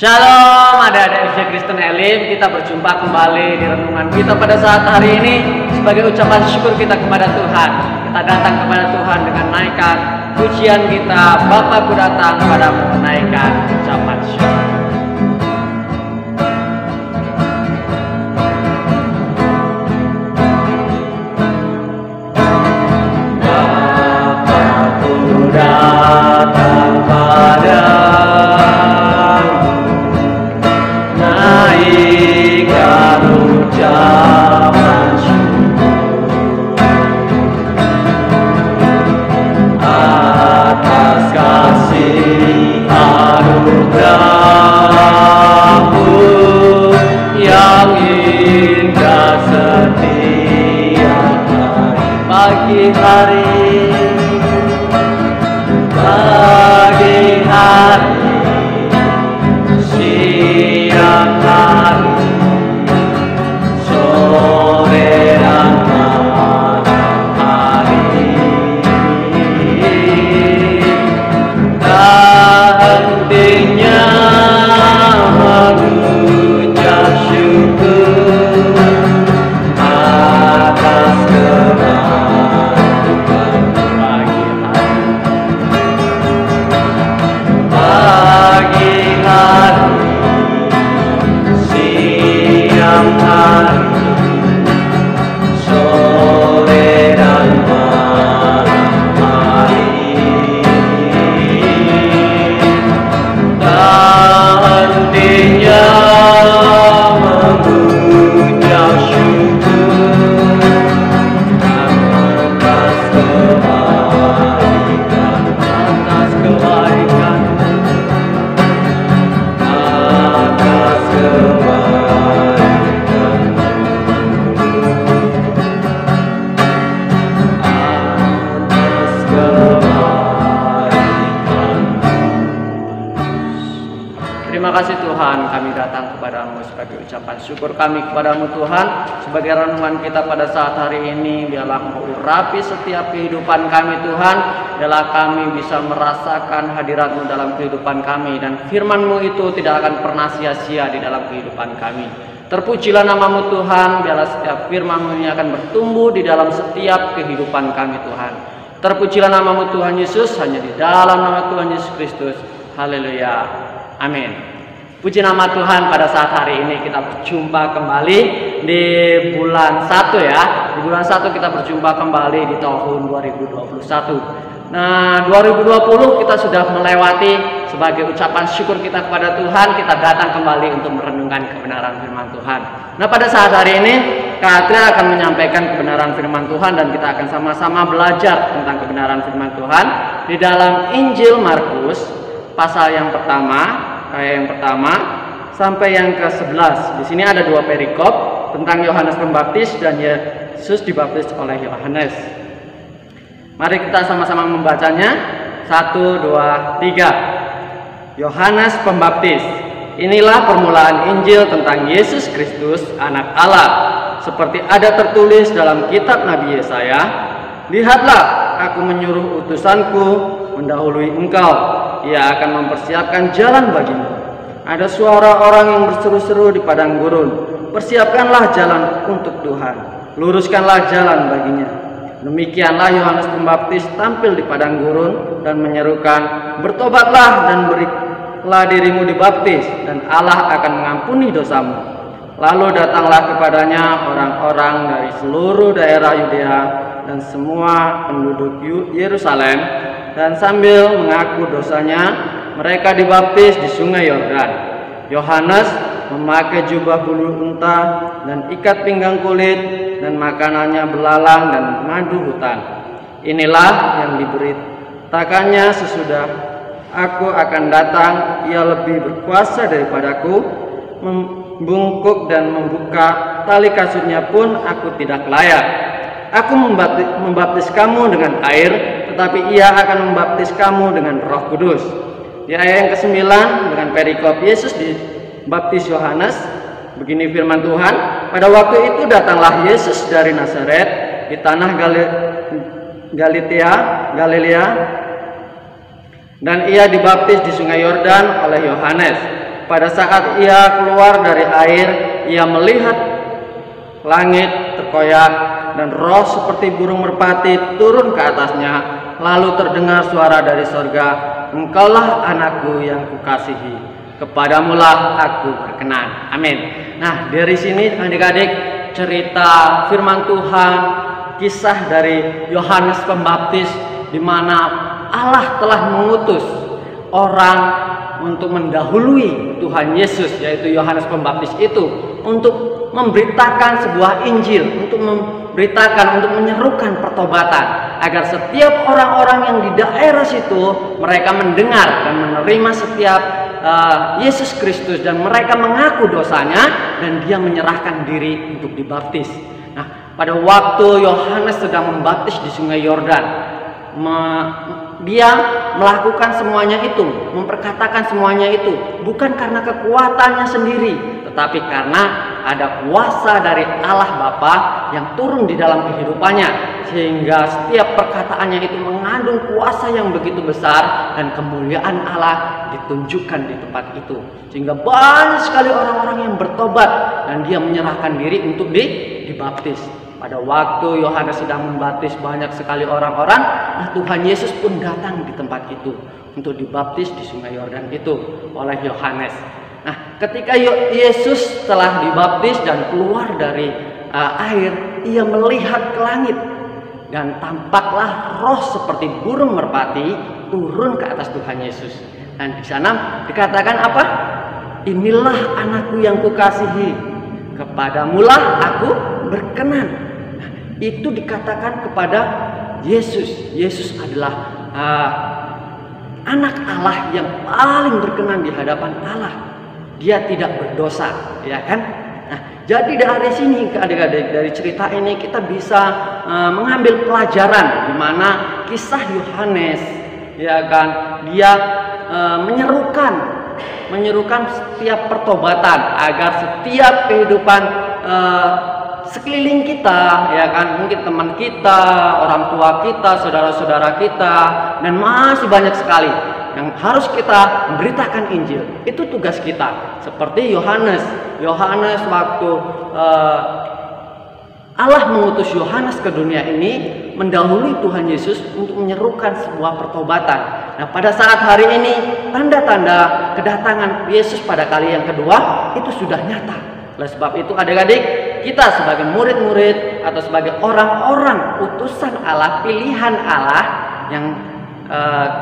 Shalom, adik-adik FJ Kristen Elim. Kita berjumpa kembali di renungan kita pada saat hari ini. Sebagai ucapan syukur kita kepada Tuhan, kita datang kepada Tuhan dengan naikkan pujian kita. Bapakku datang padamu, menaikkan ucapan syukur. Bapakku datang padamu, ucapan syukur atas kasih anugerah-Mu yang indah setiap hari. Pagi hari, siang hari, sore dan malam hari, tak hentinya mengucap syukur atas kebaikan pagi hari, siang hari, Terima kasih Tuhan, kami datang kepadamu sebagai ucapan syukur kami kepadamu Tuhan. Sebagai renungan kita pada saat hari ini, biarlah mengurapi setiap kehidupan kami Tuhan. Biarlah kami bisa merasakan hadirat-Mu dalam kehidupan kami, dan firman-Mu itu tidak akan pernah sia-sia di dalam kehidupan kami. Terpujilah nama-Mu Tuhan, biarlah setiap firman-Mu ini akan bertumbuh di dalam setiap kehidupan kami Tuhan. Terpujilah nama-Mu Tuhan Yesus, hanya di dalam nama Tuhan Yesus Kristus. Haleluya. Amin. Puji nama Tuhan, pada saat hari ini kita berjumpa kembali di bulan 1 ya. Di bulan 1 kita berjumpa kembali di tahun 2021. Nah, 2020 kita sudah melewati. Sebagai ucapan syukur kita kepada Tuhan, kita datang kembali untuk merenungkan kebenaran firman Tuhan. Nah, pada saat hari ini Kak Atria akan menyampaikan kebenaran firman Tuhan, dan kita akan sama-sama belajar tentang kebenaran firman Tuhan di dalam Injil Markus pasal yang pertama, ayat yang pertama sampai yang ke-11. Di sini ada dua perikop tentang Yohanes Pembaptis dan Yesus dibaptis oleh Yohanes. Mari kita sama-sama membacanya. 1, 2, 3. Yohanes Pembaptis. Inilah permulaan Injil tentang Yesus Kristus, Anak Allah. Seperti ada tertulis dalam kitab Nabi Yesaya, "Lihatlah, aku menyuruh utusanku mendahului engkau. Ia akan mempersiapkan jalan bagimu." Ada suara orang yang berseru-seru di padang gurun, "Persiapkanlah jalan untuk Tuhan, luruskanlah jalan baginya." Demikianlah Yohanes Pembaptis tampil di padang gurun dan menyerukan, "Bertobatlah dan berilah dirimu dibaptis, dan Allah akan mengampuni dosamu." Lalu datanglah kepadanya orang-orang dari seluruh daerah Yudea dan semua penduduk Yerusalem, dan sambil mengaku dosanya, mereka dibaptis di sungai Yordan. Yohanes memakai jubah bulu unta dan ikat pinggang kulit, dan makanannya belalang dan madu hutan. Inilah yang diberitakannya sesudah aku akan datang. Ia lebih berkuasa daripadaku, membungkuk dan membuka tali kasurnya pun aku tidak layak. Aku membaptis kamu dengan air, tetapi ia akan membaptis kamu dengan Roh Kudus. Di ayat yang ke-9 dengan perikop Yesus dibaptis Yohanes, begini firman Tuhan, "Pada waktu itu datanglah Yesus dari Nazaret di tanah Galilea, dan ia dibaptis di sungai Yordan oleh Yohanes. pada saat ia keluar dari air, ia melihat langit terkoyak dan roh seperti burung merpati turun ke atasnya. Lalu terdengar suara dari sorga, "Engkaulah anakku yang kukasihi, kepadamulah aku berkenan." Amin. Nah, dari sini adik-adik, cerita firman Tuhan, kisah dari Yohanes Pembaptis, di mana Allah telah mengutus orang untuk mendahului Tuhan Yesus, yaitu Yohanes Pembaptis itu, untuk memberitakan sebuah Injil, untuk memberitakan, untuk menyerukan pertobatan, agar setiap orang-orang yang di daerah situ mereka mendengar dan menerima setiap Yesus Kristus, dan mereka mengaku dosanya dan dia menyerahkan diri untuk dibaptis. Nah, pada waktu Yohanes sedang membaptis di Sungai Yordan, dia melakukan semuanya itu, memperkatakan semuanya itu bukan karena kekuatannya sendiri, tetapi karena ada kuasa dari Allah Bapa yang turun di dalam kehidupannya, sehingga setiap perkataannya itu mengandung kuasa yang begitu besar dan kemuliaan Allah ditunjukkan di tempat itu, sehingga banyak sekali orang-orang yang bertobat dan dia menyerahkan diri untuk dibaptis. Pada waktu Yohanes sedang membaptis banyak sekali orang-orang, nah Tuhan Yesus pun datang di tempat itu untuk dibaptis di Sungai Yordan itu oleh Yohanes. Nah, ketika Yesus telah dibaptis dan keluar dari air, ia melihat ke langit dan tampaklah roh seperti burung merpati turun ke atas Tuhan Yesus. Dan di sana dikatakan apa? "Inilah anakku yang kukasihi, kepadamulah aku berkenan." Nah, itu dikatakan kepada Yesus. Yesus adalah anak Allah yang paling berkenan di hadapan Allah. Dia tidak berdosa, ya kan? Nah, jadi dari sini adik-adik, dari cerita ini kita bisa mengambil pelajaran di mana kisah Yohanes, ya kan? Dia menyerukan setiap pertobatan, agar setiap kehidupan sekeliling kita, ya kan, mungkin teman kita, orang tua kita, saudara-saudara kita, dan masih banyak sekali yang harus kita memberitakan Injil. Itu tugas kita. Seperti Yohanes waktu Allah mengutus Yohanes ke dunia ini, mendahului Tuhan Yesus untuk menyerukan sebuah pertobatan. Nah, pada saat hari ini tanda-tanda kedatangan Yesus pada kali yang kedua itu sudah nyata. Oleh sebab itu adik-adik, kita sebagai murid-murid atau sebagai orang-orang utusan Allah, pilihan Allah, yang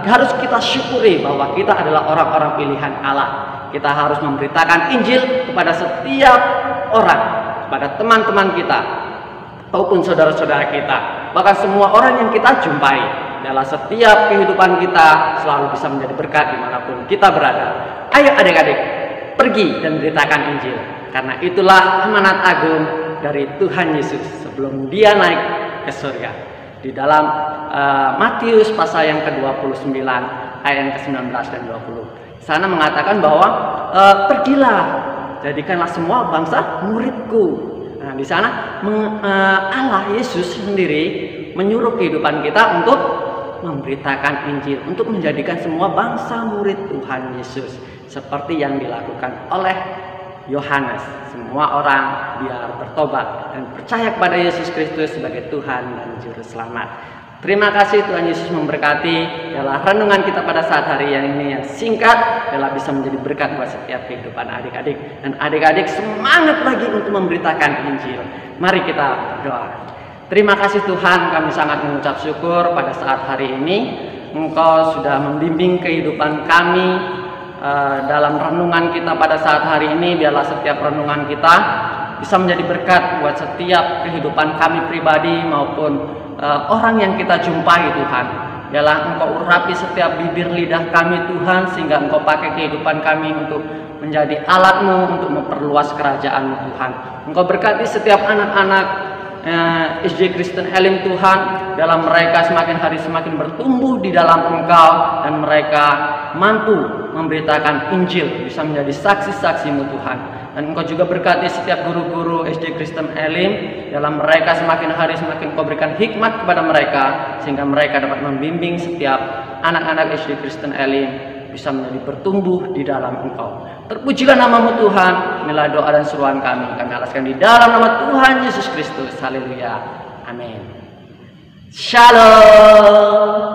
harus kita syukuri bahwa kita adalah orang-orang pilihan Allah. Kita harus memberitakan Injil kepada setiap orang, kepada teman-teman kita maupun saudara-saudara kita, bahkan semua orang yang kita jumpai. Dalam setiap kehidupan kita selalu bisa menjadi berkat dimanapun kita berada. Ayo adik-adik, pergi dan beritakan Injil, karena itulah amanat agung dari Tuhan Yesus sebelum dia naik ke surga. Di dalam Matius pasal yang ke-29 ayat yang ke-19 dan 20. Sana mengatakan bahwa pergilah, jadikanlah semua bangsa muridku. Nah, di sana Allah Yesus sendiri menyuruh kehidupan kita untuk memberitakan Injil, untuk menjadikan semua bangsa murid Tuhan Yesus, seperti yang dilakukan oleh Yohanes. Semua orang biar bertobat dan percaya kepada Yesus Kristus sebagai Tuhan dan Juru Selamat. Terima kasih, Tuhan Yesus memberkati. Dalam renungan kita pada saat hari ini yang singkat adalah bisa menjadi berkat buat setiap kehidupan adik-adik. Dan adik-adik semangat lagi untuk memberitakan Injil. Mari kita berdoa. Terima kasih Tuhan, kami sangat mengucap syukur pada saat hari ini Engkau sudah membimbing kehidupan kami dalam renungan kita pada saat hari ini. Biarlah setiap renungan kita bisa menjadi berkat buat setiap kehidupan kami pribadi maupun orang yang kita jumpai Tuhan. Biarlah Engkau urapi setiap bibir lidah kami Tuhan, sehingga Engkau pakai kehidupan kami untuk menjadi alat-Mu untuk memperluas kerajaan-Mu Tuhan. Engkau berkati setiap anak-anak SJ Kristen Elim Tuhan, dalam mereka semakin hari semakin bertumbuh di dalam Engkau, dan mereka mampu memberitakan Injil, bisa menjadi saksi-saksi-Mu Tuhan. Dan Engkau juga berkati setiap guru-guru SJ Kristen Elim, dalam mereka semakin hari semakin Engkau berikan hikmat kepada mereka, sehingga mereka dapat membimbing setiap anak-anak SJ Kristen Elim bisa menjadi bertumbuh di dalam Engkau. Terpujilah namamu Tuhan. Inilah doa dan seruan kami. Kami alaskan di dalam nama Tuhan Yesus Kristus. Haleluya. Amin. Shalom.